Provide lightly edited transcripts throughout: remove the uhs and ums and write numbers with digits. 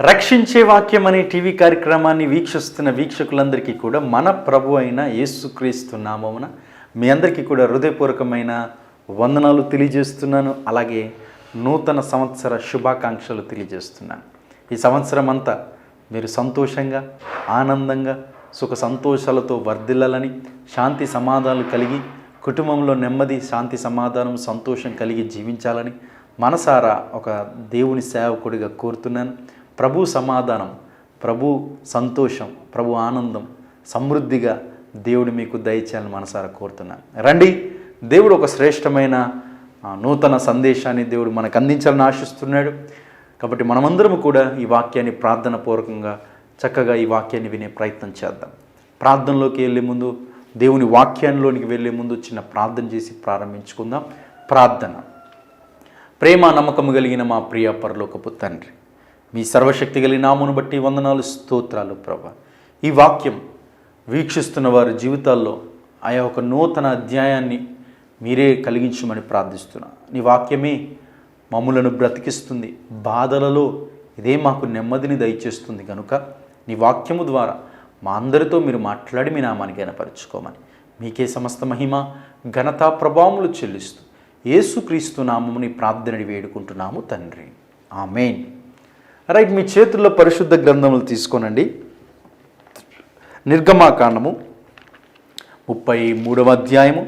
రక్షించే వాక్యం అనే టీవీ కార్యక్రమాన్ని వీక్షిస్తున్న వీక్షకులందరికీ కూడా మన ప్రభు అయిన యేసుక్రీస్తు నామమున మీ అందరికీ కూడా హృదయపూర్వకమైన వందనాలు తెలియజేస్తున్నాను. అలాగే నూతన సంవత్సర శుభాకాంక్షలు తెలియజేస్తున్నాను. ఈ సంవత్సరం అంతా మీరు సంతోషంగా, ఆనందంగా, సుఖ సంతోషాలతో వర్ధిల్లాలని, శాంతి సమాధానాలు కలిగి, కుటుంబంలో నెమ్మది, శాంతి సమాధానం, సంతోషం కలిగి జీవించాలని మనసారా ఒక దేవుని సేవకుడిగా కోరుతున్నాను. ప్రభు సమాధానం, ప్రభు సంతోషం, ప్రభు ఆనందం సమృద్ధిగా దేవుడు మీకు దయచేయాలని మనసారా కోరుతున్నాను. రండి, దేవుడు ఒక శ్రేష్టమైన నూతన సందేశాన్ని దేవుడు మనకు అందించాలని ఆశిస్తున్నాడు. కాబట్టి మనమందరం కూడా ఈ వాక్యాన్ని ప్రార్థన పూర్వకంగా చక్కగా ఈ వాక్యాన్ని వినే ప్రయత్నం చేద్దాం. ప్రార్థనలోకి వెళ్ళే ముందు, దేవుని వాక్యాల్లోనికి వెళ్ళే ముందు చిన్న ప్రార్థన చేసి ప్రారంభించుకుందాం. ప్రార్థన. ప్రేమ నమ్మకము కలిగిన మా ప్రియ పరలోకపు తండ్రి, మీ సర్వశక్తి కలిగిన నామమును బట్టి వందనాలు, స్తోత్రాలు ప్రభా. ఈ వాక్యం వీక్షిస్తున్న వారి జీవితాల్లో ఆయా ఒక నూతన అధ్యాయాన్ని మీరే కలిగించమని ప్రార్థిస్తున్నా. నీ వాక్యమే మమ్ములను బ్రతికిస్తుంది, బాధలలో ఇదే మాకు నెమ్మదిని దయచేస్తుంది. కనుక నీ వాక్యము ద్వారా మా అందరితో మీరు మాట్లాడి మీ నామానికి గణపరచుకోమని, మీకే సమస్త మహిమ ఘనత ప్రభావములు చెల్లిస్తూ యేసుక్రీస్తు నామముని ప్రార్థనని వేడుకుంటున్నాము తండ్రి, ఆమేన్. రైట్, మీ చేతుల్లో పరిశుద్ధ గ్రంథములు తీసుకోనండి. నిర్గమాకాండము 33వ అధ్యాయము,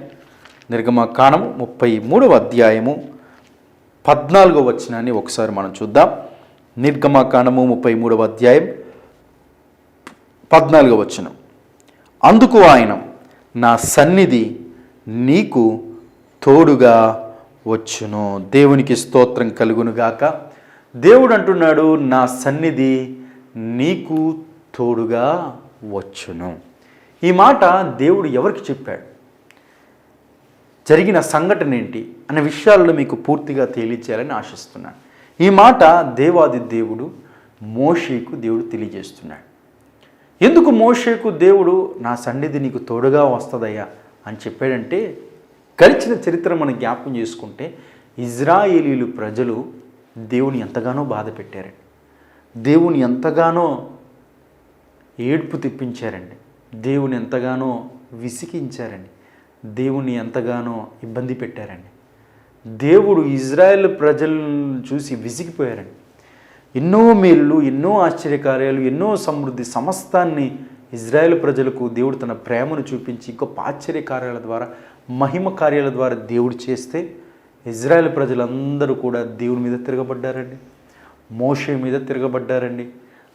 నిర్గమాకాండము 33వ అధ్యాయము 14వ వచనాన్ని ఒకసారి మనం చూద్దాం. నిర్గమాకాండము 33వ అధ్యాయం 14వ వచనం. అందుకు ఆయన, నా సన్నిధి నీకు తోడుగా వచ్చును. దేవునికి స్తోత్రం కలుగునుగాక. దేవుడు అంటున్నాడు, నా సన్నిధి నీకు తోడుగా వచ్చును. ఈ మాట దేవుడు ఎవరికి చెప్పాడు, జరిగిన సంఘటన ఏంటి అనే విషయాల్లో మీకు పూర్తిగా తెలియచేయాలని ఆశిస్తున్నాను. ఈ మాట దేవాది దేవుడు మోషేకు దేవుడు తెలియజేస్తున్నాడు. ఎందుకు మోషేకు దేవుడు నా సన్నిధి నీకు తోడుగా వస్తుందయ్యా అని చెప్పాడంటే, గడిచిన చరిత్ర మనం జ్ఞాపకం చేసుకుంటే ఇజ్రాయేలీలు ప్రజలు దేవుని ఎంతగానో బాధ పెట్టారండి, దేవుని ఎంతగానో ఏడ్పు తెప్పించారండి, దేవుని ఎంతగానో విసికించారండి, దేవుని ఎంతగానో ఇబ్బంది పెట్టారండి. దేవుడు ఇజ్రాయేల్ ప్రజలను చూసి విసిగిపోయారండి. ఎన్నో మేళ్ళు, ఎన్నో ఆశ్చర్యకార్యాలు, ఎన్నో సమృద్ధి సమస్తాన్ని ఇజ్రాయేల్ ప్రజలకు దేవుడు తన ప్రేమను చూపించి గొప్ప ఆశ్చర్యకార్యాల ద్వారా, మహిమ కార్యాల ద్వారా దేవుడు చేస్తే ఇజ్రాయేల్ ప్రజలందరూ కూడా దేవుని మీద తిరగబడ్డారండి, మోషే మీద తిరగబడ్డారండి.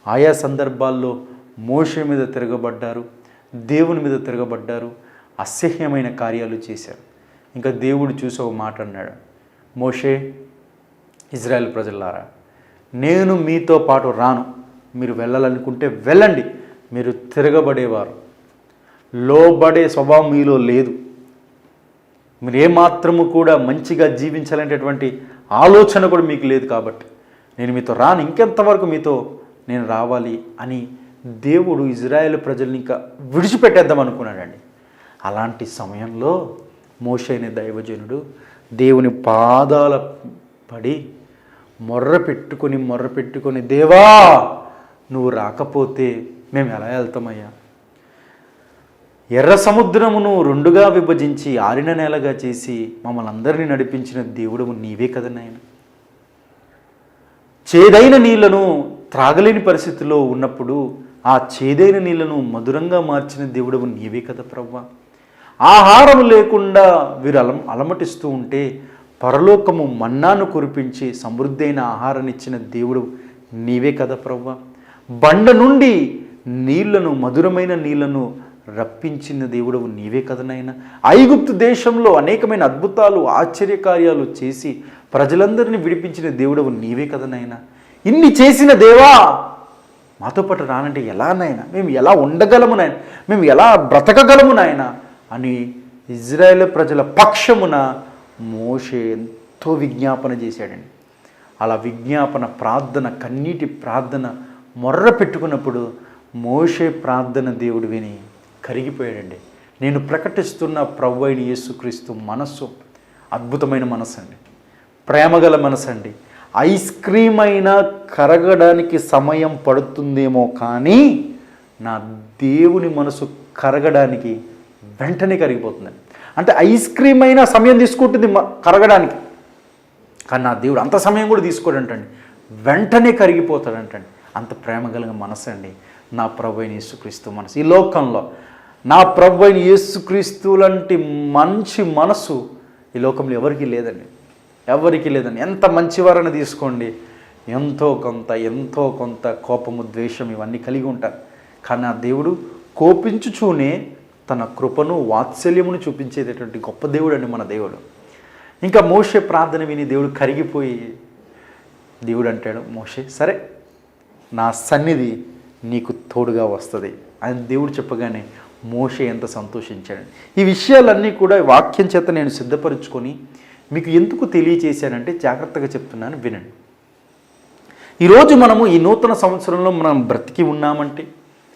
ఆయా సందర్భాల్లో మోషే మీద తిరగబడ్డారు, దేవుని మీద తిరగబడ్డారు, అసహ్యమైన కార్యాలు చేశారు. ఇంకా దేవుడు చూసి ఒక మాట అన్నాడు, మోషే, ఇజ్రాయేల్ ప్రజలారా, నేను మీతో పాటు రాను, మీరు వెళ్ళాలనుకుంటే వెళ్ళండి, మీరు తిరగబడేవారు, లోబడే స్వభావం మీలో లేదు, మీరు ఏమాత్రము కూడా మంచిగా జీవించాలనేటటువంటి ఆలోచన కూడా మీకు లేదు, కాబట్టి నేను మీతో రాను, ఇంకెంతవరకు మీతో నేను రావాలి అని దేవుడు ఇజ్రాయేల్ ప్రజల్ని ఇంకా విడిచిపెట్టేద్దాం అనుకున్నాడండి. అలాంటి సమయంలో మోషే అనే దైవజనుడు దేవుని పాదాల పడి మొర్ర పెట్టుకొని దేవా, నువ్వు రాకపోతే మేము ఎలా వెళ్తామయ్యా? ఎర్ర సముద్రమును రెండుగా విభజించి ఆరిన నేలగా చేసి మమ్మల్ని అందరినీ నడిపించిన దేవుడు నీవే కదా నాయన. చేదైన నీళ్లను త్రాగలేని పరిస్థితిలో ఉన్నప్పుడు ఆ చేదైన నీళ్లను మధురంగా మార్చిన దేవుడు నీవే కదా ప్రభువా. ఆహారం లేకుండా వీరు అలమటిస్తూ ఉంటే పరలోకము మన్నాను కురిపించి సమృద్ధి అయిన ఆహారాన్ని ఇచ్చిన దేవుడు నీవే కదా ప్రభువా. బండ నుండి నీళ్లను, మధురమైన నీళ్లను రప్పించిన దేవుడు నీవే కదనైనా. ఐగుప్తు దేశంలో అనేకమైన అద్భుతాలు, ఆశ్చర్యకార్యాలు చేసి ప్రజలందరినీ విడిపించిన దేవుడు నీవే కదనైనా. ఇన్ని చేసిన దేవా, మాతో పాటు రానంటే ఎలా నాయనా? మేము ఎలా ఉండగలము నాయన? మేము ఎలా బ్రతకగలము నాయన అని ఇజ్రాయేల్ ప్రజల పక్షమున మోషే ఎంతో విజ్ఞాపన చేశాడండి. అలా విజ్ఞాపన, ప్రార్థన, కన్నీటి ప్రార్థన మొర్ర పెట్టుకున్నప్పుడు మోషే ప్రార్థన దేవుడు విని కరిగిపోయాడండి. నేను ప్రకటిస్తున్న ప్రభు అయిన యేసుక్రీస్తు మనస్సు అద్భుతమైన మనసు అండి, ప్రేమగల మనసు అండి, ఐస్ క్రీమ్ అయినా కరగడానికి సమయం పడుతుందేమో కానీ నా దేవుని మనసు కరగడానికి వెంటనే కరిగిపోతుందండి. అంటే ఐస్ క్రీమ్ అయినా సమయం తీసుకుంటుంది కరగడానికి, కానీ నా దేవుడు అంత సమయం కూడా తీసుకోడంటండి, వెంటనే కరిగిపోతాడంటండి. అంత ప్రేమ కలిగిన మనసు అండి నా ప్రభు అయిన యేసుక్రీస్తు మనసు. ఈ లోకంలో నా ప్రభు అయిన యేసుక్రీస్తు లాంటి మంచి మనసు ఈ లోకంలో ఎవరికీ లేదండి, ఎవరికీ లేదండి. ఎంత మంచివారని తీసుకోండి, ఎంతో కొంత కోపము, ద్వేషం ఇవన్నీ కలిగి ఉంటారు. కానీ ఆ దేవుడు కోపించుచూనే తన కృపను, వాత్సల్యమును చూపించేటటువంటి గొప్ప దేవుడు అండి మన దేవుడు. ఇంకా మోషే ప్రార్థన విని దేవుడు కరిగిపోయి దేవుడు అంటాడు, మోషే సరే నా సన్నిధి నీకు తోడుగా వస్తుంది అని దేవుడు చెప్పగానే మోషే ఎంత సంతోషించాడు. ఈ విషయాలన్నీ కూడా వాక్యం చేత నేను సిద్ధపరచుకొని మీకు ఎందుకు తెలియచేశానంటే జాగ్రత్తగా చెప్తున్నాను, వినండి. ఈరోజు మనము ఈ నూతన సంవత్సరంలో మనం బ్రతికి ఉన్నామంటే,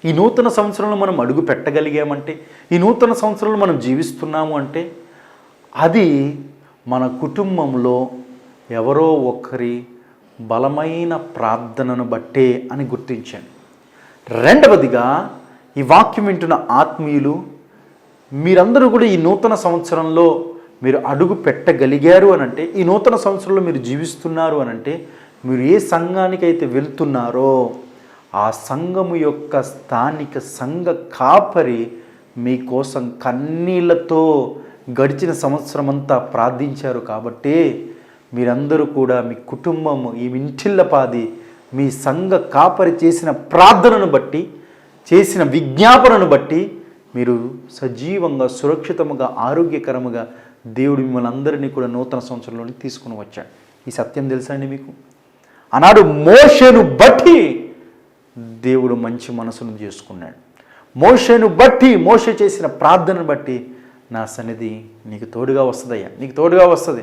ఈ నూతన సంవత్సరంలో మనం అడుగు పెట్టగలిగామంటే, ఈ నూతన సంవత్సరంలో మనం జీవిస్తున్నాము అంటే అది మన కుటుంబంలో ఎవరో ఒకరి బలమైన ప్రార్థనను బట్టే అని గుర్తించాను. రెండవదిగా ఈ వాక్యం వింటున్న ఆత్మీయులు మీరందరూ కూడా ఈ నూతన సంవత్సరంలో మీరు అడుగు పెట్టగలిగారు అనంటే, ఈ నూతన సంవత్సరంలో మీరు జీవిస్తున్నారు అనంటే, మీరు ఏ సంఘానికైతే వెళ్తున్నారో ఆ సంఘము యొక్క స్థానిక సంఘ కాపరి మీకోసం కన్నీళ్లతో గడిచిన సంవత్సరం అంతా ప్రార్థించారు. కాబట్టి మీరందరూ కూడా మీ కుటుంబము ఈ ఇంటిల్లపాది మీ సంఘ కాపరి చేసిన ప్రార్థనను బట్టి, చేసిన విజ్ఞాపనను బట్టి మీరు సజీవంగా, సురక్షితముగా, ఆరోగ్యకరముగా దేవుడు మిమ్మల్ని అందరినీ కూడా నూతన సంవత్సరంలోకి తీసుకుని వచ్చాడు. ఈ సత్యం తెలుసా అండి మీకు? ఆనాడు మోషేను బట్టి దేవుడు మంచి మనసును చేసుకున్నాడు. మోషేను బట్టి, మోషే చేసిన ప్రార్థనను బట్టి నా సన్నిధి నీకు తోడుగా వస్తుందయ్యా, నీకు తోడుగా వస్తుంది,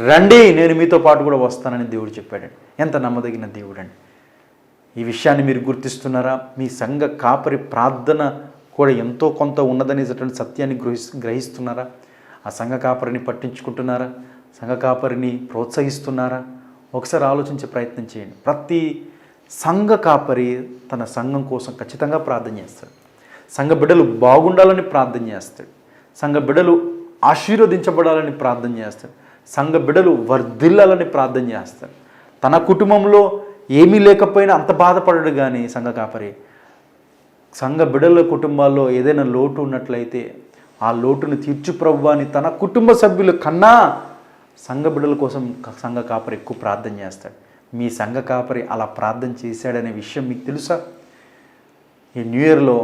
రండి నేను మీతో పాటు కూడా వస్తానని దేవుడు చెప్పాడండి. ఎంత నమ్మదగిన దేవుడండి. ఈ విషయాన్ని మీరు గుర్తిస్తున్నారా? మీ సంఘ కాపరి ప్రార్థన కూడా ఎంతో కొంత ఉన్నదనేటటువంటి సత్యాన్ని గ్రహిస్తున్నారా? ఆ సంఘ కాపరిని పట్టించుకుంటున్నారా? సంఘ కాపరిని ప్రోత్సహిస్తున్నారా? ఒకసారి ఆలోచించే ప్రయత్నం చేయండి. ప్రతి సంఘ కాపరి తన సంఘం కోసం ఖచ్చితంగా ప్రార్థన చేస్తాడు. సంఘ బిడ్డలు బాగుండాలని ప్రార్థన చేస్తాడు. సంఘ బిడ్డలు ఆశీర్వదించబడాలని ప్రార్థన చేస్తాడు. సంఘ బిడ్డలు వర్ధిల్లాలని ప్రార్థన చేస్తాడు. తన కుటుంబంలో ఏమీ లేకపోయినా అంత బాధపడడు. కానీ సంఘ కాపరి సంఘ బిడ్డల కుటుంబాల్లో ఏదైనా లోటు ఉన్నట్లయితే ఆ లోటును తీర్చు ప్రభువా అని తన కుటుంబ సభ్యుల కన్నా సంఘ బిడ్డల కోసం సంఘ కాపరి ఎక్కువ ప్రార్థన చేస్తాడు. మీ సంఘ కాపరి అలా ప్రార్థన చేశాడనే విషయం మీకు తెలుసా? ఈ న్యూ ఇయర్లో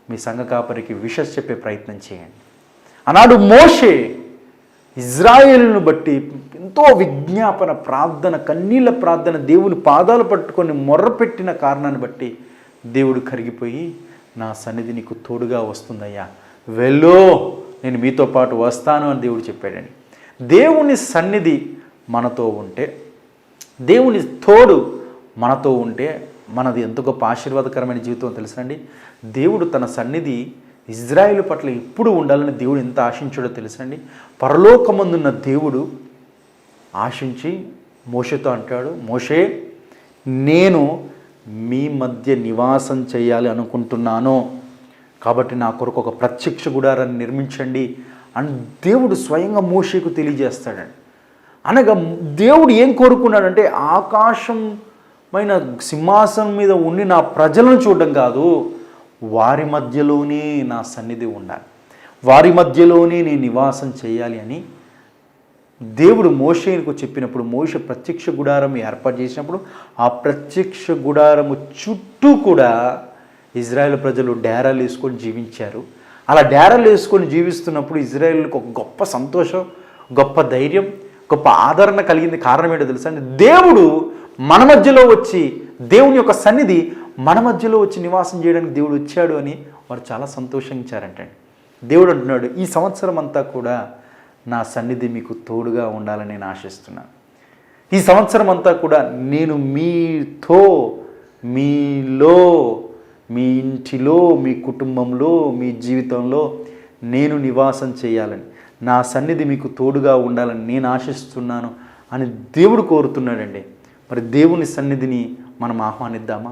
మీ సంఘ కాపరికి విషస్ చెప్పే ప్రయత్నం చేయండి. ఆనాడు మోషే ఇజ్రాయేలును బట్టి ఎంతో విజ్ఞాపన ప్రార్థన, కన్నీళ్ళ ప్రార్థన, దేవుని పాదాలు పట్టుకొని మొర్రపెట్టిన కారణాన్ని బట్టి దేవుడు కరిగిపోయి నా సన్నిధి నీకు తోడుగా వస్తుందయ్యా, వెళ్ళు నేను మీతో పాటు వస్తాను అని దేవుడు చెప్పాడని. దేవుని సన్నిధి మనతో ఉంటే, దేవుని తోడు మనతో ఉంటే మనది ఎంత గొప్ప ఆశీర్వాదకరమైన జీవితం తెలుసండి. దేవుడు తన సన్నిధి ఇజ్రాయేలు పట్ల ఎప్పుడు ఉండాలని దేవుడు ఎంత ఆశించాడో తెలుసండి. పరలోకమందున్న దేవుడు ఆశించి మోషేతో అంటాడు, మోషే నేను మీ మధ్య నివాసం చేయాలి అనుకుంటున్నాను, కాబట్టి నా కొరకు ఒక ప్రత్యక్ష గుడారాన్ని నిర్మించండి అని దేవుడు స్వయంగా మోషేకు తెలియజేస్తాడండి. అనగా దేవుడు ఏం కోరుకున్నాడంటే ఆకాశమైన సింహాసనం మీద ఉండి నా ప్రజలను చూడడం కాదు, వారి మధ్యలోనే నా సన్నిధి ఉండాలి, వారి మధ్యలోనే నేను నివాసం చేయాలి అని దేవుడు మోషేకు చెప్పినప్పుడు, మోషే ప్రత్యక్ష గుడారం ఏర్పాటు చేసినప్పుడు ఆ ప్రత్యక్ష గుడారము చుట్టూ కూడా ఇజ్రాయేల్ ప్రజలు డేరాలు వేసుకొని జీవించారు. అలా డేరాలు వేసుకొని జీవిస్తున్నప్పుడు ఇజ్రాయేల్కి ఒక గొప్ప సంతోషం, గొప్ప ధైర్యం, గొప్ప ఆదరణ కలిగింది. కారణం ఏంటో తెలుసా అండి? దేవుడు మన మధ్యలో వచ్చి, దేవుని యొక్క సన్నిధి మన మధ్యలో వచ్చి నివాసం చేయడానికి దేవుడు వచ్చాడు అని వారు చాలా సంతోషించారంటండి. దేవుడు అంటున్నాడు, ఈ సంవత్సరం అంతా కూడా నా సన్నిధి మీకు తోడుగా ఉండాలని నేను ఆశిస్తున్నాను. ఈ సంవత్సరం అంతా కూడా నేను మీతో, మీలో, మీ ఇంటిలో, మీ కుటుంబంలో, మీ జీవితంలో నేను నివాసం చేయాలని, నా సన్నిధి మీకు తోడుగా ఉండాలని నేను ఆశిస్తున్నాను అని దేవుడు కోరుతున్నాడండి. మరి దేవుని సన్నిధిని మనం ఆహ్వానిద్దామా?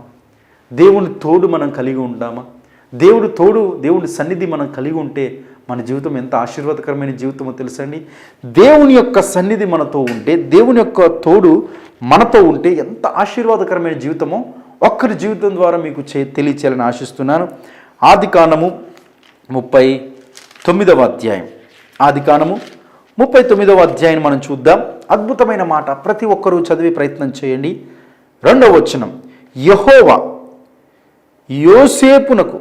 దేవుని తోడు మనం కలిగి ఉందామా? దేవుని సన్నిధి మనం కలిగి ఉంటే మన జీవితం ఎంత ఆశీర్వాదకరమైన జీవితమో తెలుసండి. దేవుని యొక్క సన్నిధి మనతో ఉంటే, దేవుని యొక్క తోడు మనతో ఉంటే ఎంత ఆశీర్వాదకరమైన జీవితమో ఒక్కరి జీవితం ద్వారా మీకు తెలియచేయాలని ఆశిస్తున్నాను. ఆదికాండము 39వ అధ్యాయం. ఆదికాండము 39వ అధ్యాయం మనం చూద్దాం. అద్భుతమైన మాట, ప్రతి ఒక్కరూ చదివే ప్రయత్నం చేయండి. 2వ వచనం, యెహోవా యోసేపునకు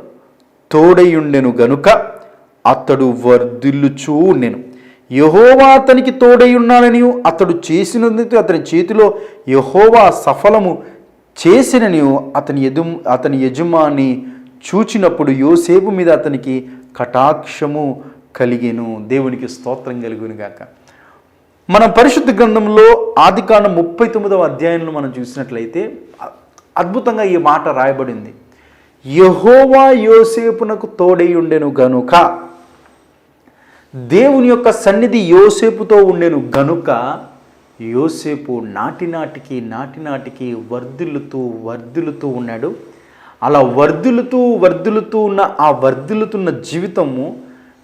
తోడయుండెను గనుక అతడు వర్ధిల్లుచూ ఉండెను. యెహోవా అతనికి తోడయున్నాడని అతడు చేసినందుకు అతని చేతిలో యెహోవా సఫలము చేసినని అతని యజమాని చూచినప్పుడు యోసేపు మీద అతనికి కటాక్షము కలిగెను. దేవునికి స్తోత్రం కలుగును గాక. మనం పరిశుద్ధ గ్రంథంలో ఆదికాండం 39వ అధ్యాయంలో మనం చూసినట్లయితే అద్భుతంగా ఈ మాట రాయబడింది. యెహోవా యోసేపునకు తోడై ఉండెను గనుక, దేవుని యొక్క సన్నిధి యోసేపుతో ఉండెను గనుక యోసేపు నాటినాటికి వర్ధిల్లుతూ ఉన్నాడు. అలా వర్ధిల్లుతూ ఉన్న ఆ వర్ధిల్లుతున్న జీవితము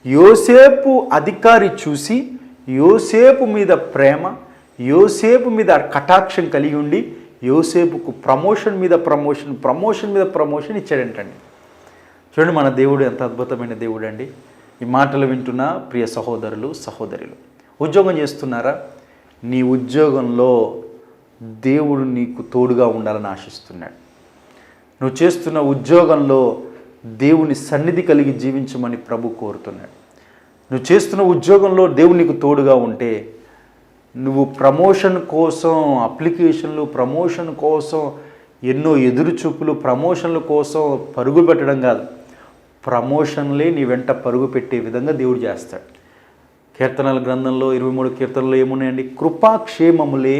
యోసేపు అధికారి చూసి యోసేపు మీద ప్రేమ, యోసేపు మీద కటాక్షం కలిగి ఉండి యోసేపుకు ప్రమోషన్ మీద ప్రమోషన్ ఇచ్చాడంటండి. చూడండి, మన దేవుడు ఎంత అద్భుతమైన దేవుడు అండి. ఈ మాటలు వింటున్న ప్రియ సహోదరులు సహోదరులు, ఉద్యోగం చేస్తున్నారా? నీ ఉద్యోగంలో దేవుడు నీకు తోడుగా ఉండాలని ఆశిస్తున్నాడు. నువ్వు చేస్తున్న ఉద్యోగంలో దేవుని సన్నిధి కలిగి జీవించమని ప్రభు కోరుతున్నాడు. నువ్వు చేస్తున్న ఉద్యోగంలో దేవుడు నీకు తోడుగా ఉంటే నువ్వు ప్రమోషన్ కోసం అప్లికేషన్లు, ప్రమోషన్ కోసం ఎన్నో ఎదురుచూపులు, ప్రమోషన్ల కోసం పరుగులు పెట్టడం కాదు, ప్రమోషన్లే నీ వెంట పరుగు పెట్టే విధంగా దేవుడు చేస్తాడు. కీర్తనల గ్రంథంలో 23 కీర్తనలు ఏమున్నాయండి? కృపాక్షేమములే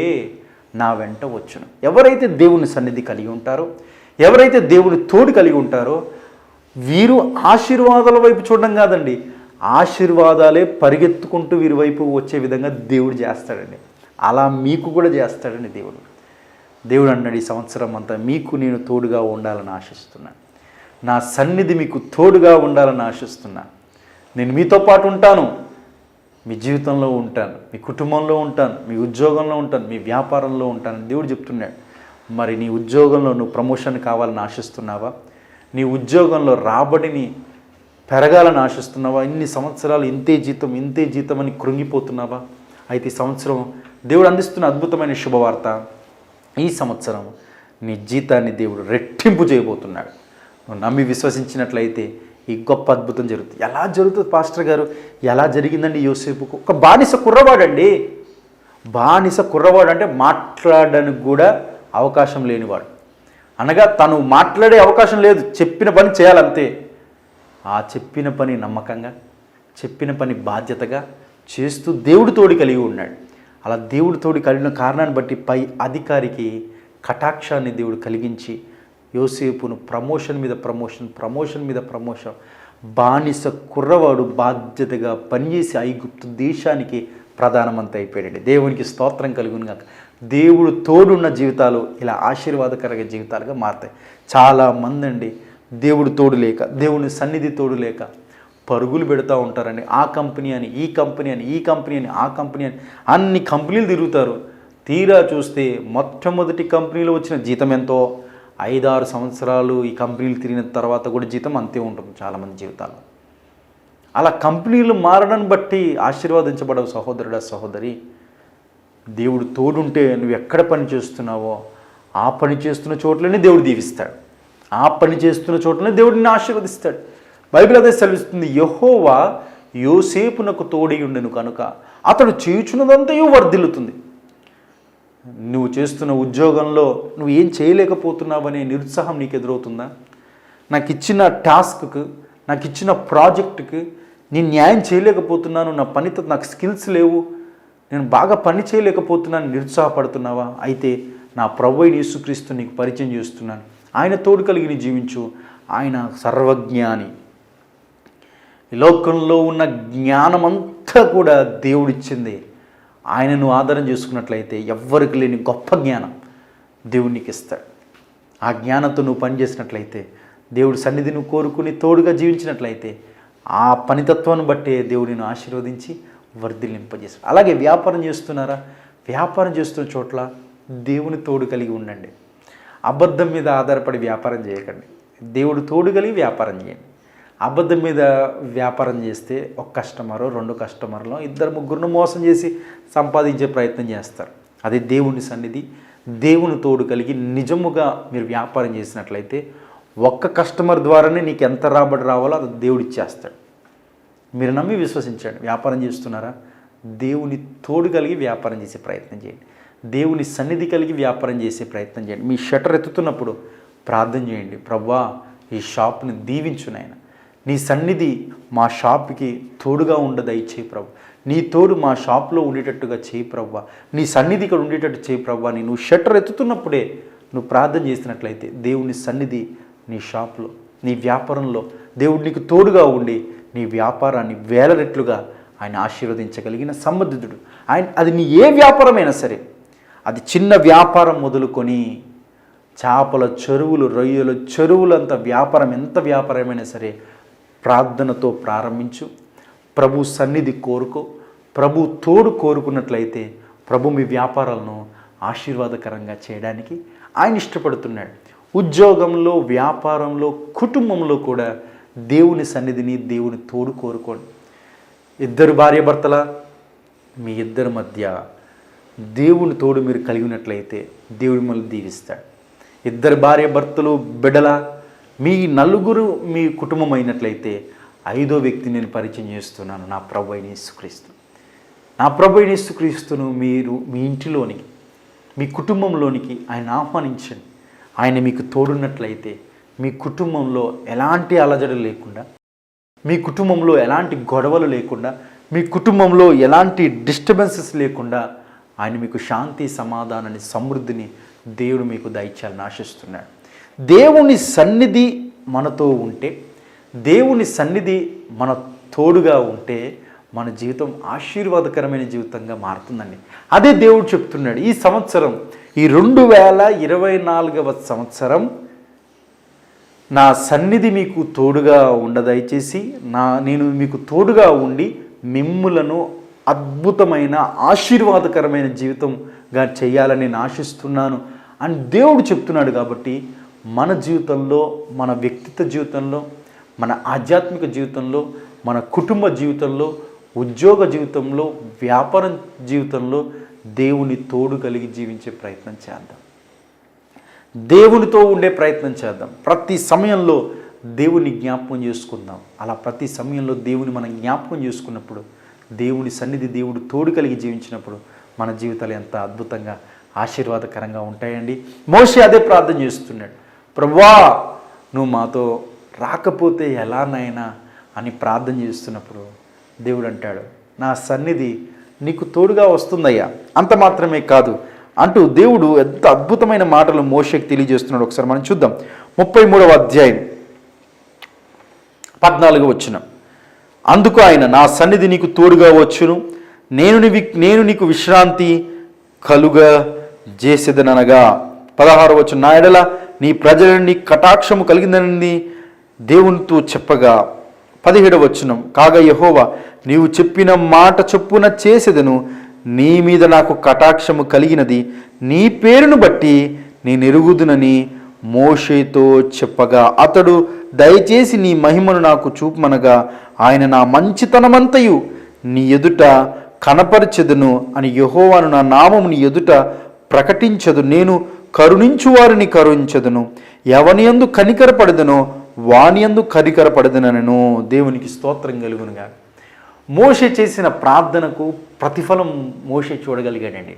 నా వెంట వచ్చును. ఎవరైతే దేవుని సన్నిధి కలిగి ఉంటారో, ఎవరైతే దేవుని తోడు కలిగి ఉంటారో వీరు ఆశీర్వాదాల వైపు చూడడం కాదండి, ఆశీర్వాదాలే పరిగెత్తుకుంటూ వీరి వైపు వచ్చే విధంగా దేవుడు చేస్తాడండి. అలా మీకు కూడా చేస్తాడండి దేవుడు అన్నాడు, ఈ సంవత్సరం అంతా మీకు నేను తోడుగా ఉండాలని ఆశిస్తున్నాను. నా సన్నిధి మీకు తోడుగా ఉండాలని ఆశిస్తున్నాను. నేను మీతో పాటు ఉంటాను, మీ జీవితంలో ఉంటాను, మీ కుటుంబంలో ఉంటాను, మీ ఉద్యోగంలో ఉంటాను, మీ వ్యాపారంలో ఉంటాను దేవుడు చెప్తున్నాడు. మరి నీ ఉద్యోగంలో నువ్వు ప్రమోషన్ కావాలని ఆశిస్తున్నావా? నీ ఉద్యోగంలో రాబడిని పెరగాలని ఆశిస్తున్నావా? ఇన్ని సంవత్సరాలు ఇంతే జీతం అని కృంగిపోతున్నావా? అయితే ఈ సంవత్సరం దేవుడు అందిస్తున్న అద్భుతమైన శుభవార్త, ఈ సంవత్సరం నీ జీతాన్ని దేవుడు రెట్టింపు చేయబోతున్నాడు. నువ్వు నమ్మి విశ్వసించినట్లయితే ఈ గొప్ప అద్భుతం జరుగుతుంది. ఎలా జరుగుతుంది పాస్టర్ గారు? ఎలా జరిగిందండి యోసేపుకు? ఒక బానిస కుర్రవాడు అంటే మాట్లాడడానికి కూడా అవకాశం లేనివాడు, అనగా తను మాట్లాడే అవకాశం లేదు, చెప్పిన పని చేయాలంతే. ఆ చెప్పిన పని నమ్మకంగా, చెప్పిన పని బాధ్యతగా చేస్తూ దేవుడి తోడు కలిగి ఉన్నాడు. అలా దేవుడి తోడు కలిగిన కారణాన్ని బట్టి పై అధికారికి కటాక్షాన్ని దేవుడు కలిగించి యోసేపును ప్రమోషన్ మీద ప్రమోషన్, బానిస కుర్రవాడు బాధ్యతగా పనిచేసి ఐగుప్తు దేశానికి ప్రధానమంత్రి అయిపోయాడండి. దేవునికి స్తోత్రం కలుగును గాక. దేవుడు తోడున్న జీవితాలు ఇలా ఆశీర్వాదకరంగా జీవితాలుగా మారుతాయి. చాలామంది అండి దేవుడు తోడు లేక, దేవుని సన్నిధి తోడు లేక పరుగులు పెడతా ఉంటారండి. ఆ కంపెనీ అని, ఈ కంపెనీ అని, ఆ కంపెనీ అని అన్ని కంపెనీలు తిరుగుతారు. తీరా చూస్తే మొట్టమొదటి కంపెనీలో వచ్చిన జీతం ఎంతో, 5-6 సంవత్సరాలు ఈ కంపెనీలు తిరిగిన తర్వాత కూడా జీతం అంతే ఉంటుంది చాలామంది జీవితాల్లో. అలా కంపెనీలు మారడాన్ని బట్టి ఆశీర్వదించబడవు సహోదరుడా సహోదరి. దేవుడు తోడుంటే నువ్వు ఎక్కడ పని చేస్తున్నావో ఆ పని చేస్తున్న చోట్లనే దేవుడు దీవిస్తాడు, ఆ పని చేస్తున్న చోట్లనే దేవుడిని ఆశీర్వదిస్తాడు. బైబిల్ అదే సెలవిస్తుంది, యెహోవా యోసేపునకు తోడై ఉండెను కనుక అతడు చేయుచున్నదంతయు వర్ధిల్లుతుంది. నువ్వు చేస్తున్న ఉద్యోగంలో నువ్వు ఏం చేయలేకపోతున్నావనే నిరుత్సాహం నీకు ఎదురవుతుందా? నాకు ఇచ్చిన టాస్క్కి, నాకు ఇచ్చిన ప్రాజెక్టుకి నేను న్యాయం చేయలేకపోతున్నాను, నా పనితో నాకు స్కిల్స్ లేవు, నేను బాగా పని చేయలేకపోతున్నాను నిరుత్సాహపడుతున్నావా? అయితే నా ప్రభువైన యేసుక్రీస్తు నీకు పరిచయం చేస్తున్నాను. ఆయన తోడు కలిగి నీ జీవించు. ఆయన సర్వజ్ఞాని. ఈ లోకంలో ఉన్న జ్ఞానమంతా కూడా దేవుడిచ్చింది. ఆయనను ఆధారం చేసుకున్నట్లయితే ఎవ్వరికి లేని గొప్ప జ్ఞానం. దేవుడు నీకు ఇస్తాడు. ఆ జ్ఞానంతో నువ్వు పనిచేసినట్లయితే, దేవుడి సన్నిధి నువ్వు కోరుకుని తోడుగా జీవించినట్లయితే, ఆ పనితత్వాన్ని బట్టే దేవుడు నిన్ను ఆశీర్వదించి వర్ధిల్లింపజేస్తాడు. అలాగే వ్యాపారం చేస్తున్నారా? వ్యాపారం చేస్తున్న చోట్ల దేవుని తోడు కలిగి ఉండండి. అబద్ధం మీద ఆధారపడి వ్యాపారం చేయకండి. దేవుడు తోడు కలిగి వ్యాపారం చేయండి. అబద్ధం మీద వ్యాపారం చేస్తే ఒక కస్టమరు, 2 కస్టమర్లు, 2-3 మోసం చేసి సంపాదించే ప్రయత్నం చేస్తారు. అది దేవుని సన్నిధి, దేవుని తోడు కలిగి నిజముగా మీరు వ్యాపారం చేసినట్లయితే ఒక్క కస్టమర్ ద్వారానే నీకు ఎంత రాబడి రావాలో అది దేవుడు ఇచ్చేస్తాడు. మీరు నమ్మి విశ్వసించండి. వ్యాపారం చేస్తున్నారా? దేవుని తోడు కలిగి వ్యాపారం చేసే ప్రయత్నం చేయండి. దేవుని సన్నిధి కలిగి వ్యాపారం చేసే ప్రయత్నం చేయండి. మీ షట్టర్ ఎత్తుతున్నప్పుడు ప్రార్థన చేయండి. ప్రభువా, ఈ షాప్ని దీవించు నాయన. నీ సన్నిధి మా షాప్కి తోడుగా దయచేయి ప్రభు. నీ తోడు మా షాప్లో ఉండేటట్టుగా చేయి ప్రభువా. నీ సన్నిధి ఇక్కడ ఉండేటట్టు చేయి ప్రభువా. నువ్వు షట్టర్ ఎత్తుతున్నప్పుడే నువ్వు ప్రార్థన చేసినట్లయితే దేవుని సన్నిధి నీ షాప్లో, నీ వ్యాపారంలో దేవుడు నీకు తోడుగా ఉండి నీ వ్యాపారాన్ని వేల రెట్లుగా ఆయన ఆశీర్వదించగలిగిన సమర్థుడు ఆయన. అది నీ ఏ వ్యాపారమైనా సరే, అది చిన్న వ్యాపారం మొదలుకొని చేపల చెరువులు, రొయ్యల చెరువులంత వ్యాపారం, ఎంత వ్యాపారమైనా సరే ప్రార్థనతో ప్రారంభించు. ప్రభు సన్నిధి కోరుకో. ప్రభు తోడు కోరుకున్నట్లయితే ప్రభు మీ వ్యాపారాలను ఆశీర్వాదకరంగా చేయడానికి ఆయన ఇష్టపడుతున్నాడు. ఉద్యోగంలో, వ్యాపారంలో, కుటుంబంలో కూడా దేవుని సన్నిధిని, దేవుని తోడు కోరుకోండి. 2 భార్యాభర్తల మీ ఇద్దరి మధ్య దేవుని తోడు మీరు కలిగినట్లయితే దేవుడు మిమ్మల్ని దీవిస్తాడు. 2 భార్యాభర్తలు, బిడ్డల మీ 4 మీ కుటుంబం అయినట్లయితే 5వ వ్యక్తి నేను పరిచయం చేస్తున్నాను, నా ప్రభు అయిన యేసుక్రీస్తు. నా ప్రభు అయిన యేసుక్రీస్తును మీరు మీ ఇంటిలోనికి, మీ కుటుంబంలోనికి ఆయన ఆహ్వానించండి. ఆయన మీకు తోడున్నట్లయితే మీ కుటుంబంలో ఎలాంటి అలజడి లేకుండా, మీ కుటుంబంలో ఎలాంటి గొడవలు లేకుండా, మీ కుటుంబంలో ఎలాంటి డిస్టర్బెన్సెస్ లేకుండా ఆయన మీకు శాంతి, సమాధానాన్ని, సమృద్ధిని దేవుడు మీకు దయచేయాలని ఆశిస్తున్నాడు. దేవుని సన్నిధి మనతో ఉంటే, దేవుని సన్నిధి మన తోడుగా ఉంటే మన జీవితం ఆశీర్వాదకరమైన జీవితంగా మారుతుందండి. అదే దేవుడు చెప్తున్నాడు. ఈ సంవత్సరం, ఈ 2024వ సంవత్సరం నా సన్నిధి మీకు తోడుగా దయచేసి నేను మీకు తోడుగా ఉండి మిమ్ములను అద్భుతమైన ఆశీర్వాదకరమైన జీవితంగా చేయాలని నేను ఆశిస్తున్నాను అని దేవుడు చెప్తున్నాడు. కాబట్టి మన జీవితంలో, మన వ్యక్తిత్వ జీవితంలో, మన ఆధ్యాత్మిక జీవితంలో, మన కుటుంబ జీవితంలో, ఉద్యోగ జీవితంలో, వ్యాపారం జీవితంలో దేవుని తోడు కలిగి జీవించే ప్రయత్నం చేద్దాం. దేవునితో ఉండే ప్రయత్నం చేద్దాం. ప్రతి సమయంలో దేవుని జ్ఞాపకం చేసుకుందాం. అలా ప్రతి సమయంలో దేవుని మనం జ్ఞాపకం చేసుకున్నప్పుడు, దేవుని సన్నిధి, దేవుడు తోడు కలిగి జీవించినప్పుడు మన జీవితాలు ఎంత అద్భుతంగా ఆశీర్వాదకరంగా ఉంటాయండి. మోషే అదే ప్రార్థన చేస్తున్నాడు. ప్రభువా, నువ్వు మాతో రాకపోతే ఎలానైనా అని ప్రార్థన చేస్తున్నప్పుడు దేవుడు అంటాడు, నా సన్నిధి నీకు తోడుగా వస్తుందయ్యా. అంత మాత్రమే కాదు అంటూ దేవుడు ఎంత అద్భుతమైన మాటలు మోషేకి తెలియజేస్తున్నాడు. ఒకసారి మనం చూద్దాం. 33వ అధ్యాయం 14వ వచనం. అందుకు ఆయన, నా సన్నిధి నీకు తోడుగా వచ్చును, నేను నీకు విశ్రాంతి కలుగా చేసేదనగా. 16వ వచనం. నా ఎడల నీ ప్రజలని నీ కటాక్షము కలిగిందని దేవునితో చెప్పగా. 17వ వచనం. కాగా యెహోవా, నీవు చెప్పిన మాట చొప్పున చేసేదను, నీ మీద నాకు కటాక్షము కలిగినది, నీ పేరును బట్టి నేను ఎరుగుదునని మోషేతో చెప్పగా. అతడు, దయచేసి నీ మహిమను నాకు చూపమనగా ఆయన, నా మంచితనమంతయు నీ ఎదుట కనపరచెదను అని యెహోవాను నా నామము నీ ఎదుట ప్రకటించదు. నేను కరుణించు వారిని కరుణించదును, ఎవని యందు కనికరపడదనో వాని యందు కనికరపడదనను. దేవునికి స్తోత్రం కలుగునుగా. మోషే చేసిన ప్రార్థనకు ప్రతిఫలం మోషే చూడగలిగాడండి.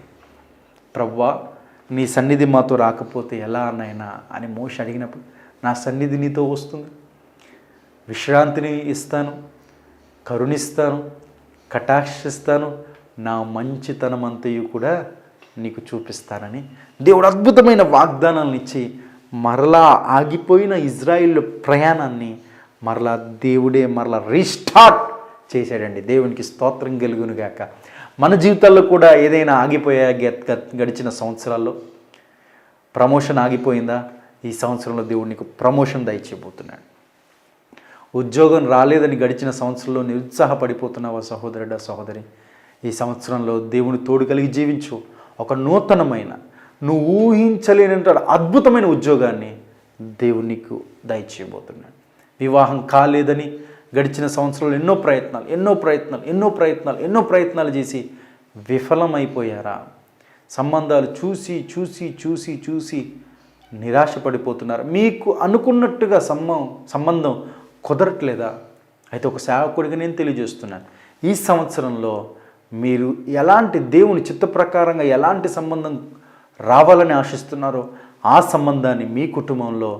ప్రభువా, నీ సన్నిధి మాతో రాకపోతే ఎలా అన్నైనా అని మోషే అడిగినప్పుడు, నా సన్నిధి నీతో వస్తుంది, విశ్రాంతిని ఇస్తాను, కరుణిస్తాను, కటాక్షిస్తాను, నా మంచితనమంతయు కూడా నీకు చూపిస్తానని దేవుడు అద్భుతమైన వాగ్దానాలను ఇచ్చి మరలా ఆగిపోయిన ఇజ్రాయిల్ ప్రయాణాన్ని దేవుడే రీస్టార్ట్ చేశాడండి. దేవునికి స్తోత్రం కలుగునుగాక. మన జీవితాల్లో కూడా ఏదైనా ఆగిపోయా గడిచిన సంవత్సరాల్లో ప్రమోషన్ ఆగిపోయిందా? ఈ సంవత్సరంలో దేవుడు నీకు ప్రమోషన్ దయచేయబోతున్నాడు. ఉద్యోగం రాలేదని గడిచిన సంవత్సరంలో నిరుత్సాహపడిపోతున్నావా సహోదరుడా, సహోదరి? ఈ సంవత్సరంలో దేవుని తోడు కలిగి జీవించు. ఒక నూతనమైన, నువ్వు ఊహించలేనంత అద్భుతమైన ఉద్యోగాన్ని దేవుడు నీకు దయచేయబోతున్నాడు. వివాహం కాలేదని గడిచిన సంవత్సరంలో ఎన్నో ప్రయత్నాలు చేసి విఫలమైపోయారా? సంబంధాలు చూసి చూసి చూసి చూసి నిరాశపడిపోతున్నారు. మీకు అనుకున్నట్టుగా సంబంధం కుదరట్లేదా? అయితే ఒక సేవకుడిగా నేను తెలియజేస్తున్నాను, ఈ సంవత్సరంలో మీరు ఎలాంటి దేవుని చిత్త ప్రకారంగా ఎలాంటి సంబంధం రావాలని ఆశిస్తున్నారో ఆ సంబంధాన్ని మీ కుటుంబంలో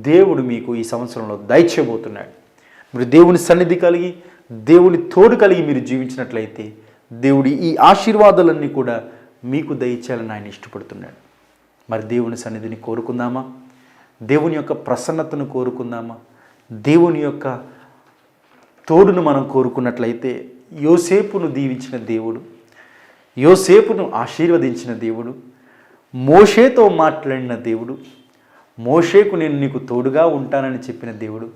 దేవుడు మీకు ఈ సంవత్సరంలో దయచేయబోతున్నాడు. మీరు దేవుని సన్నిధి కలిగి, దేవుని తోడు కలిగి మీరు జీవించినట్లయితే దేవుడి ఈ ఆశీర్వాదాలన్నీ కూడా మీకు దయచేయాలని ఆయన ఇష్టపడుతున్నాడు. మరి దేవుని సన్నిధిని కోరుకుందామా? దేవుని యొక్క ప్రసన్నతను కోరుకుందామా? దేవుని యొక్క తోడును మనం కోరుకున్నట్లయితే యోసేపును దీవించిన దేవుడు, యోసేపును ఆశీర్వదించిన దేవుడు, మోషేతో మాట్లాడిన దేవుడు, మోషేకు నేను నీకు తోడుగా ఉంటానని చెప్పిన దేవుడు,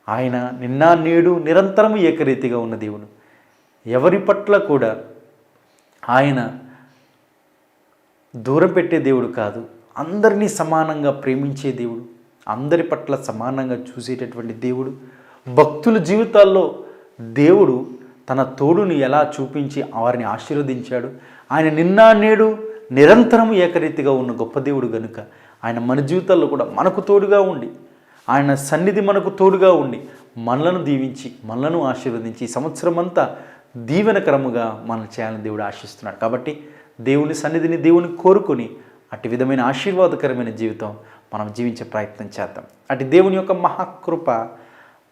ఆయన నిన్న నేడు నిరంతరము ఏకరీతిగా ఉన్న దేవుడు. ఎవరి పట్ల కూడా ఆయన దూరం పెట్టే దేవుడు కాదు, అందరినీ సమానంగా ప్రేమించే దేవుడు, అందరి పట్ల సమానంగా చూసేటటువంటి దేవుడు. భక్తుల జీవితాల్లో దేవుడు తన తోడుని ఎలా చూపించి వారిని ఆశీర్వదించాడు. ఆయన నిన్న నేడు నిరంతరం ఏకరీతిగా ఉన్న గొప్ప దేవుడు కనుక ఆయన మన జీవితాల్లో కూడా మనకు తోడుగా ఉండి, ఆయన సన్నిధి మనకు తోడుగా ఉండి మనలను దీవించి మనలను ఆశీర్వదించి ఈ సంవత్సరం అంతా దీవెనకరముగా మనం చేయాలని దేవుడు ఆశిస్తున్నాడు. కాబట్టి దేవుని సన్నిధిని దేవుని కోరుకొని అటు విధమైన ఆశీర్వాదకరమైన జీవితం మనం జీవించే ప్రయత్నం చేద్దాం. అటు దేవుని యొక్క మహాకృప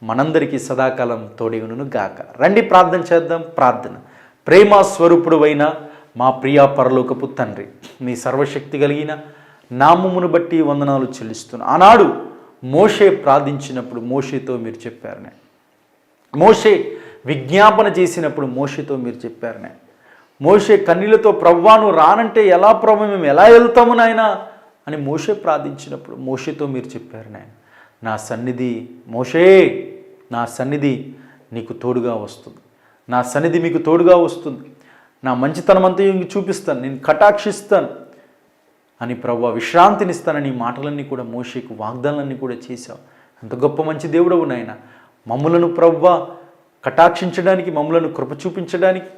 మనందరికీ సదాకాలం తోడేగును గాక. రండి ప్రార్థన చేద్దాం. ప్రార్థన. ప్రేమ స్వరూపుడు అయిన మా ప్రియా పరలోకపు తండ్రి, నీ సర్వశక్తి కలిగిన నామమును బట్టి వందనాలు చెల్లిస్తున్నాను. ఆనాడు మోషే ప్రార్థించినప్పుడు మోషేతో మీరు చెప్పారు, మోషే విజ్ఞాపన చేసినప్పుడు మోషేతో మీరు చెప్పారు, మోషే కన్నీళ్లతో ప్రవ్వాను రానంటే ఎలా ప్రభు మేము ఎలా వెళ్తాము నాయన అని మోషే ప్రార్థించినప్పుడు మోషేతో మీరు చెప్పారు, నా సన్నిధి మోషే, నా సన్నిధి నీకు తోడుగా వస్తుంది, నా సన్నిధి మీకు తోడుగా వస్తుంది, నా మంచితనం అంతా చూపిస్తాను, నేను కటాక్షిస్తాను అని ప్రభువా విశ్రాంతినిస్తానని మాటలన్నీ కూడా మోషేకు వాగ్దానాలన్నీ కూడా చేశావు. అంత గొప్ప మంచి దేవుడవు నాయన. మమ్ములను ప్రభువా కటాక్షించడానికి, మమ్ములను కృప చూపించడానికి,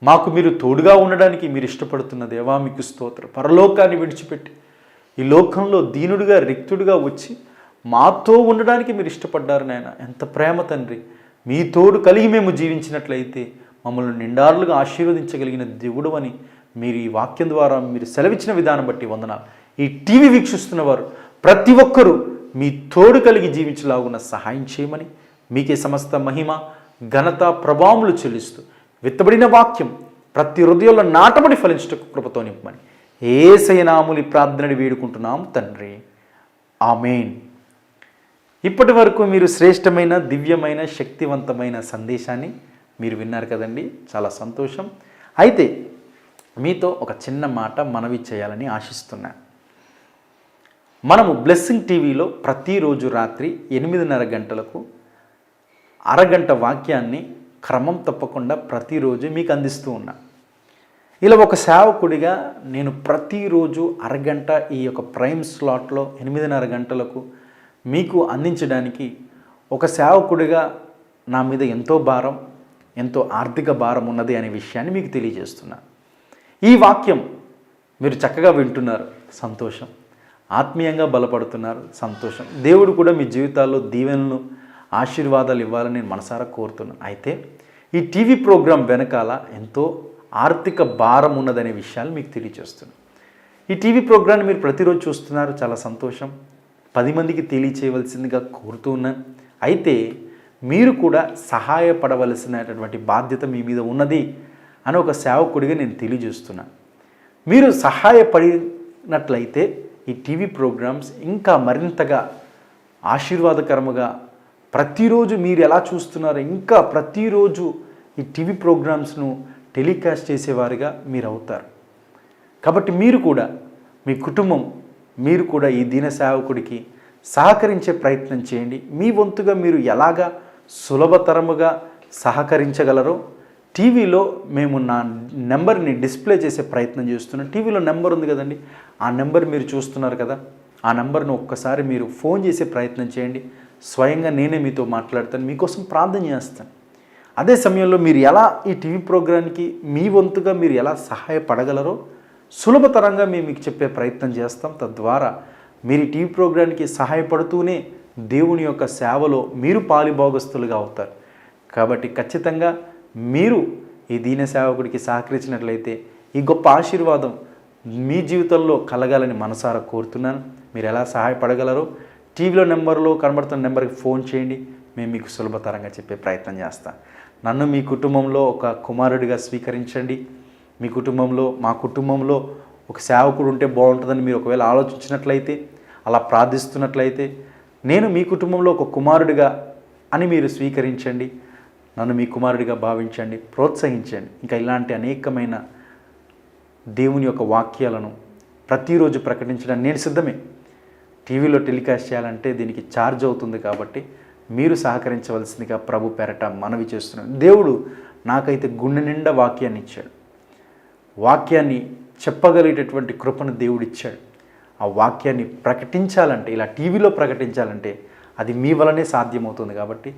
మాకు మీరు తోడుగా ఉండడానికి మీరు ఇష్టపడుతున్న దేవా మీకు స్తోత్రం. పరలోకాన్ని విడిచిపెట్టి ఈ లోకంలో దీనుడిగా రిక్తుడిగా వచ్చి మాతో ఉండడానికి మీరు ఇష్టపడ్డారు నాయన. ఎంత ప్రేమ తండ్రి. మీ తోడు కలిగి మేము జీవించినట్లయితే మమ్మల్ని నిండారులుగా ఆశీర్వదించగలిగిన దేవుడు అని మీరు ఈ వాక్యం ద్వారా మీరు సెలవిచ్చిన విధానం బట్టి వందనాలు. ఈ టీవీ వీక్షిస్తున్న వారు ప్రతి ఒక్కరూ మీ తోడు కలిగి జీవించలాగున్న సహాయం చేయమని మీకే సమస్త మహిమ ఘనత ప్రభావములు చెల్లిస్తూ విత్తబడిన వాక్యం ప్రతి హృదయంలో నాటబడి ఫలించటకు కృపతో నింపమని యేసయ్య నామములో ప్రార్థనని వేడుకుంటున్నాం తండ్రి. ఆమేన్. ఇప్పటి వరకు మీరు శ్రేష్టమైన, దివ్యమైన, శక్తివంతమైన సందేశాన్ని మీరు విన్నారు కదండి. చాలా సంతోషం. అయితే మీతో ఒక చిన్న మాట మనవి చేయాలని ఆశిస్తున్నాను. మనము బ్లెస్సింగ్ టీవీలో ప్రతిరోజు రాత్రి 8:30 గంటలకు అరగంట వాక్యాన్ని క్రమం తప్పకుండా ప్రతిరోజు మీకు అందిస్తూ ఉన్నా. ఇలా ఒక సేవకుడిగా నేను ప్రతిరోజు అరగంట ఈ యొక్క ప్రైమ్ స్లాట్లో 8:30 గంటలకు మీకు అందించడానికి ఒక సేవకుడిగా నా మీద ఎంతో భారం, ఎంతో ఆర్థిక భారం ఉన్నది అనే విషయాన్ని మీకు తెలియజేస్తున్నా. ఈ వాక్యం మీరు చక్కగా వింటున్నారు, సంతోషం. ఆత్మీయంగా బలపడుతున్నారు, సంతోషం. దేవుడు కూడా మీ జీవితాల్లో దీవెనలు, ఆశీర్వాదాలు ఇవ్వాలని నేను మనసారా కోరుతున్నాను. అయితే ఈ టీవీ ప్రోగ్రాం వెనకాల ఎంతో ఆర్థిక భారం ఉన్నదనే విషయాలు మీకు తెలియజేస్తున్నాను. ఈ టీవీ ప్రోగ్రాన్ని మీరు ప్రతిరోజు చూస్తున్నారు, చాలా సంతోషం. 10 మందికి తెలియచేయవలసిందిగా కోరుతూ ఉన్నాను. అయితే మీరు కూడా సహాయపడవలసినటువంటి బాధ్యత మీ మీద ఉన్నది అని ఒక సేవకుడిగా నేను తెలియజేస్తున్నాను. మీరు సహాయపడినట్లయితే ఈ టీవీ ప్రోగ్రామ్స్ ఇంకా మరింతగా ఆశీర్వాదకరముగా ప్రతిరోజు మీరు ఎలా చూస్తున్నారో ఇంకా ప్రతిరోజు ఈ టీవీ ప్రోగ్రామ్స్ను టెలికాస్ట్ చేసేవారిగా మీరు అవుతారు. కాబట్టి మీరు కూడా మీ కుటుంబం మీరు కూడా ఈ దీన సేవకుడికి సహకరించే ప్రయత్నం చేయండి. మీ వంతుగా మీరు ఎలాగా సులభతరముగా సహకరించగలరో టీవీలో మేము నా నెంబర్ని డిస్ప్లే చేసే ప్రయత్నం చేస్తున్నాం. టీవీలో నెంబర్ ఉంది కదండి, ఆ నెంబర్ మీరు చూస్తున్నారు కదా, ఆ నెంబర్ను ఒక్కసారి మీరు ఫోన్ చేసే ప్రయత్నం చేయండి. స్వయంగా నేనే మీతో మాట్లాడతాను, మీకోసం ప్రార్థన చేస్తాను. అదే సమయంలో మీరు ఎలా ఈ టీవీ ప్రోగ్రాంకి మీ వంతుగా మీరు ఎలా సహాయపడగలరో సులభతరంగా మేము మీకు చెప్పే ప్రయత్నం చేస్తాం. తద్వారా మీరు ఈ టీవీ ప్రోగ్రాంకి సహాయపడుతూనే దేవుని యొక్క సేవలో మీరు పాలిభాగస్తులుగా అవుతారు. కాబట్టి ఖచ్చితంగా మీరు ఈ దీన సేవకుడికి సహకరించినట్లయితే ఈ గొప్ప ఆశీర్వాదం మీ జీవితంలో కలగాలని మనసారా కోరుతున్నాను. మీరు ఎలా సహాయపడగలరో టీవీలో నెంబర్లో కనబడుతున్న నెంబర్కి ఫోన్ చేయండి, మేము మీకు సులభతరంగా చెప్పే ప్రయత్నం చేస్తాం. నన్ను మీ కుటుంబంలో ఒక కుమారుడిగా స్వీకరించండి. మీ కుటుంబంలో మా కుటుంబంలో ఒక సేవకుడు ఉంటే బాగుంటుందని మీరు ఒకవేళ ఆలోచించినట్లయితే, అలా ప్రార్థిస్తున్నట్లయితే నేను మీ కుటుంబంలో ఒక కుమారుడిగా అని మీరు స్వీకరించండి. నన్ను మీ కుమారుడిగా భావించండి, ప్రోత్సహించండి. ఇంకా ఇలాంటి అనేకమైన దేవుని యొక్క వాక్యాలను ప్రతిరోజు ప్రకటించడానికి నేను సిద్ధమే. టీవీలో టెలికాస్ట్ చేయాలంటే దీనికి ఛార్జ్ అవుతుంది కాబట్టి మీరు సహకరించవలసిందిగా ప్రభు పేరట మనవి చేస్తున్నాను. దేవుడు నాకైతే గుండె నిండా వాక్యాన్ని ఇచ్చాడు. వాక్యాన్ని చెప్పగలిగేటటువంటి కృపను దేవుడిచ్చాడు. ఆ వాక్యాన్ని ప్రకటించాలంటే, ఇలా టీవీలో ప్రకటించాలంటే అది మీ వలనే సాధ్యమవుతుంది. కాబట్టి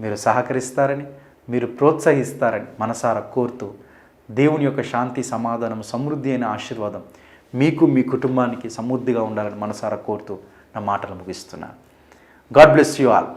మీరు సహకరిస్తారని, మీరు ప్రోత్సహిస్తారని మనసారా కోరుతూ దేవుని యొక్క శాంతి, సమాధానం, సమృద్ధి అయిన ఆశీర్వాదం మీకు మీ కుటుంబానికి సమృద్ధిగా ఉండాలని మనసారా కోరుతూ నా మాటలు ముగిస్తున్నాను. God bless you all.